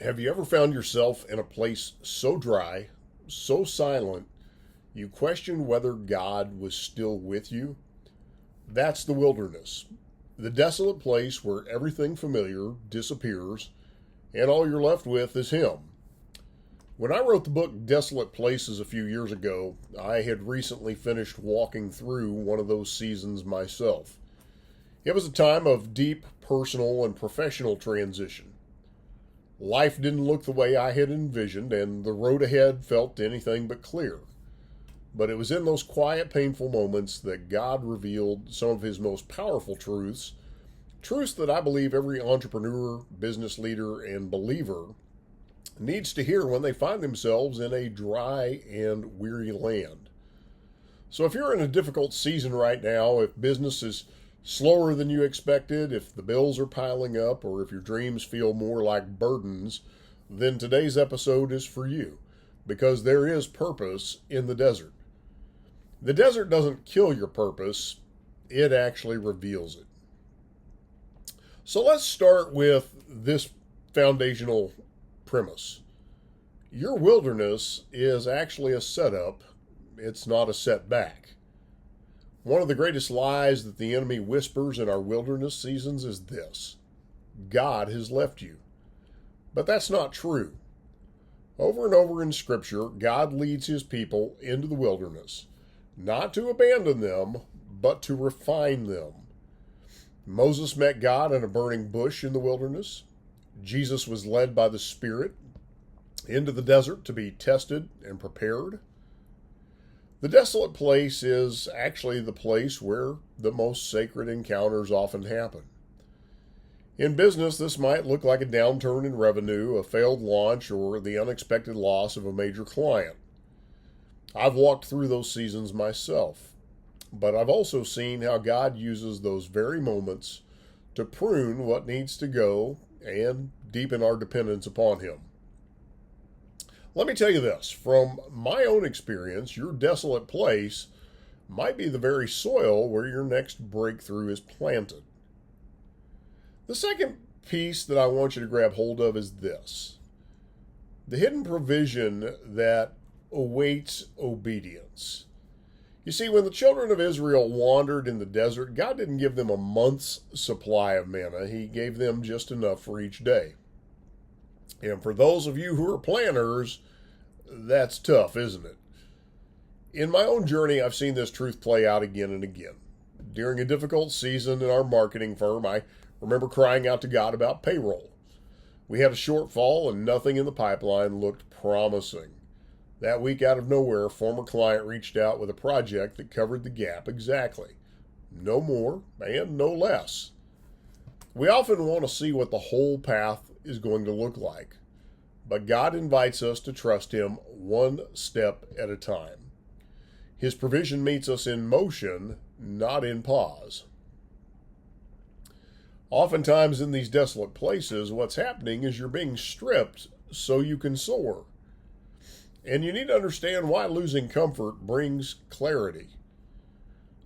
Have you ever found yourself in a place so dry, so silent, you question whether God was still with you? That's the wilderness, the desolate place where everything familiar disappears and all you're left with is Him. When I wrote the book Desolate Places a few years ago, I had recently finished walking through one of those seasons myself. It was a time of deep personal and professional transition. Life didn't look the way I had envisioned, and the road ahead felt anything but clear. But it was in those quiet, painful moments that God revealed some of His most powerful truths, truths that I believe every entrepreneur, business leader, and believer needs to hear when they find themselves in a dry and weary land. So if you're in a difficult season right now, if business is slower than you expected, if the bills are piling up, or if your dreams feel more like burdens, then today's episode is for you, because there is purpose in the desert. The desert doesn't kill your purpose, it actually reveals it. So let's start with this foundational premise. Your wilderness is actually a setup, it's not a setback. One of the greatest lies that the enemy whispers in our wilderness seasons is this: God has left you. But that's not true. Over and over in Scripture, God leads His people into the wilderness, not to abandon them, but to refine them. Moses met God in a burning bush in the wilderness. Jesus was led by the Spirit into the desert to be tested and prepared. The desolate place is actually the place where the most sacred encounters often happen. In business, this might look like a downturn in revenue, a failed launch, or the unexpected loss of a major client. I've walked through those seasons myself, but I've also seen how God uses those very moments to prune what needs to go and deepen our dependence upon Him. Let me tell you this, from my own experience, your desolate place might be the very soil where your next breakthrough is planted. The second piece that I want you to grab hold of is this: the hidden provision that awaits obedience. You see, when the children of Israel wandered in the desert, God didn't give them a month's supply of manna. He gave them just enough for each day. And for those of you who are planners, that's tough, isn't it? In my own journey, I've seen this truth play out again and again. During a difficult season in our marketing firm, I remember crying out to God about payroll. We had a shortfall and nothing in the pipeline looked promising. That week, out of nowhere, a former client reached out with a project that covered the gap exactly. No more and no less. We often want to see what the whole path is going to look like, but God invites us to trust Him one step at a time. His provision meets us in motion, not in pause. Oftentimes in these desolate places, what's happening is you're being stripped so you can soar. And you need to understand why losing comfort brings clarity.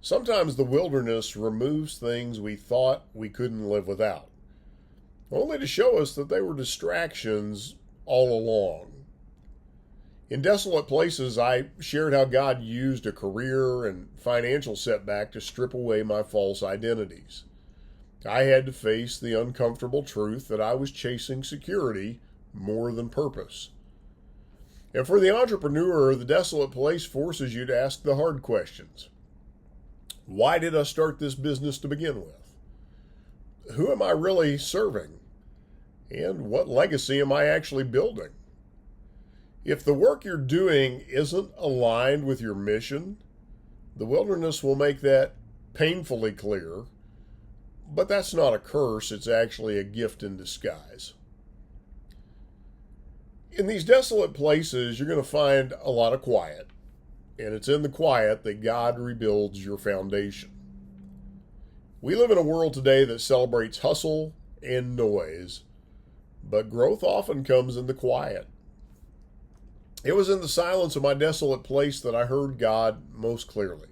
Sometimes the wilderness removes things we thought we couldn't live without, only to show us that they were distractions all along. In Desolate Places, I shared how God used a career and financial setback to strip away my false identities. I had to face the uncomfortable truth that I was chasing security more than purpose. And for the entrepreneur, the desolate place forces you to ask the hard questions. Why did I start this business to begin with? Who am I really serving? And what legacy am I actually building? If the work you're doing isn't aligned with your mission, the wilderness will make that painfully clear. But that's not a curse, it's actually a gift in disguise. In these desolate places, you're going to find a lot of quiet. And it's in the quiet that God rebuilds your foundation. We live in a world today that celebrates hustle and noise, but growth often comes in the quiet. It was in the silence of my desolate place that I heard God most clearly.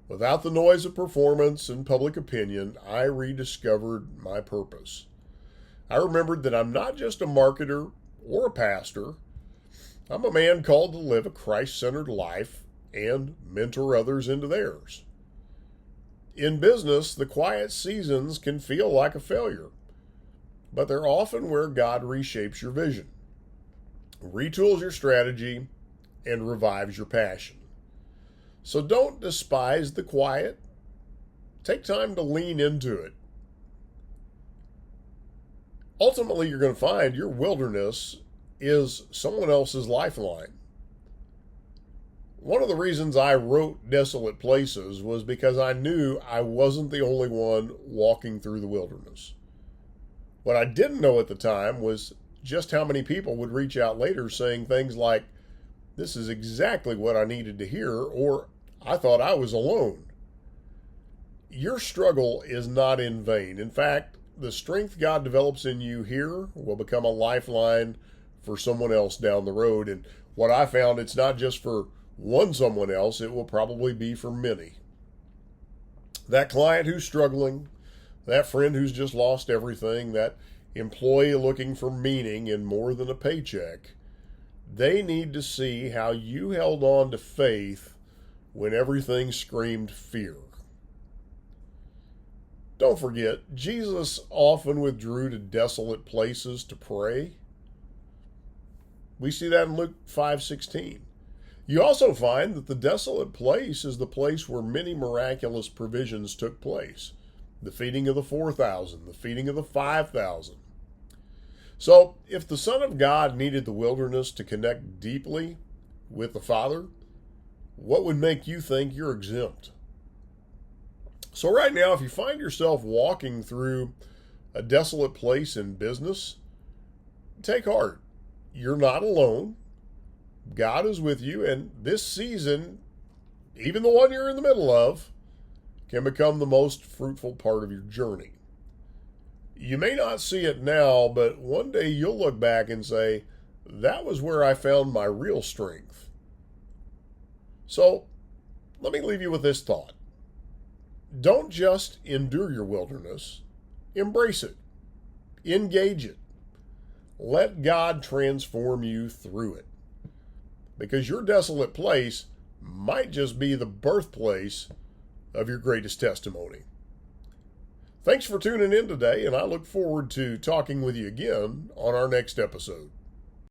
Without the noise of performance and public opinion, I rediscovered my purpose. I remembered that I'm not just a marketer or a pastor. I'm a man called to live a Christ-centered life and mentor others into theirs. In business, the quiet seasons can feel like a failure, but they're often where God reshapes your vision, retools your strategy, and revives your passion. So don't despise the quiet. Take time to lean into it. Ultimately, you're going to find your wilderness is someone else's lifeline. One of the reasons I wrote Desolate Places was because I knew I wasn't the only one walking through the wilderness. What I didn't know at the time was just how many people would reach out later saying things like, "This is exactly what I needed to hear," or "I thought I was alone." Your struggle is not in vain. In fact, the strength God develops in you here will become a lifeline for someone else down the road. And what I found, it's not just for one someone else, it will probably be for many. That client who's struggling, that friend who's just lost everything, that employee looking for meaning in more than a paycheck, they need to see how you held on to faith when everything screamed fear. Don't forget, Jesus often withdrew to desolate places to pray. We see that in Luke 5:16. You also find that the desolate place is the place where many miraculous provisions took place. The feeding of the 4,000, the feeding of the 5,000. So, if the Son of God needed the wilderness to connect deeply with the Father, what would make you think you're exempt? So right now, if you find yourself walking through a desolate place in business, take heart. You're not alone. God is with you, and this season, even the one you're in the middle of, can become the most fruitful part of your journey. You may not see it now, but one day you'll look back and say, that was where I found my real strength. So, let me leave you with this thought. Don't just endure your wilderness, embrace it, engage it. Let God transform you through it. Because your desolate place might just be the birthplace of your greatest testimony. Thanks for tuning in today, and I look forward to talking with you again on our next episode.